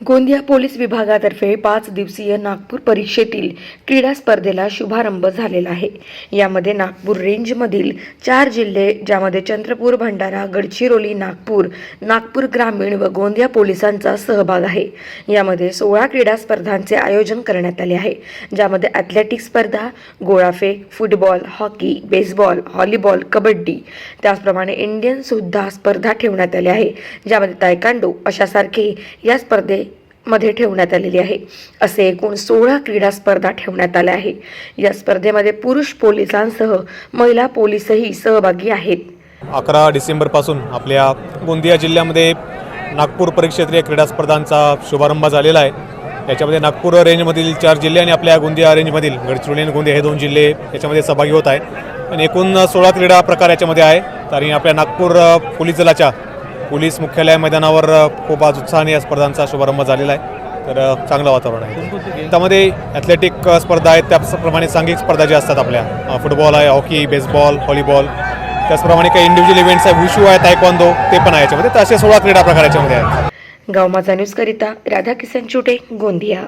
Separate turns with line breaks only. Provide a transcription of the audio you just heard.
Gondia police विभागातर्फे 5 दिवसीय नागपूर परीक्षेतील क्रीडा स्पर्धेला शुभारंभ झालेला आहे। यामध्ये नागपूर रेंजमधील 4 जिल्हे ज्यामध्ये चंद्रपूर, भंडारा, गडचिरोली, नागपूर ग्रामीण व गोंदिया पोलिसांचा सहभाग आहे। यामध्ये 16 क्रीडा स्पर्धांचे आयोजन करण्यात आले आहे, ज्यामध्ये ॲथलेटिक्स स्पर्धा, गोळाफेक, football, hockey, baseball, volleyball, kabaddi त्याचप्रमाणे इंडियन सुद्धा स्पर्धा ठेवण्यात आल्या आहे, ज्यामध्ये तायकांडो अशासारखे या मध्ये ठेवण्यात आलेली आहे। असे एकूण 16 क्रीडा स्पर्धा ठेवण्यात आल्या आहे। या स्पर्धेमध्ये पुरुष पोलिसांसह महिला पोलीसही सहभागी आहेत।
11 डिसेंबरपासून आपल्या गोंदिया जिल्ह्यामध्ये नागपूर परिक्षेत्रीय क्रीडा स्पर्धांचा शुभारंभ झालेला आहे। याच्यामध्ये नागपूर रेंजमधील 4 जिल्हे आणि आपल्या गोंदिया रेंजमधील गडचिरोली आणि गोंदिया हे 2 जिल्हे याच्यामध्ये सहभागी होत आहेत आणि एकूण 16 क्रीडा प्रकार याच्यामध्ये आहे। आणि आपल्या नागपूर पोलीस दलाच्या पोलीस मुख्यालय मैदानावर खूप आज उत्साहाने या स्पर्धांचा शुभारंभ झालेला आहे। तर चांगलं वातावरण आहे। त्यामध्ये ॲथलेटिक स्पर्धा आहेत, त्याचप्रमाणे सांघिक स्पर्धा ज्या असतात आपल्या फुटबॉल आहे, हॉकी, बेसबॉल, व्हॉलीबॉल, त्याचप्रमाणे काही इंडिव्हिज्युअल इव्हेंट्स आहे, वुशू आहे, तायक्वांदो ते पण आहे याच्यामध्ये। तर असे 16 क्रीडा प्रकार याच्यामध्ये आहेत।
गाव माझा न्यूज करिता राधाकिशन चुटे, गोंदिया।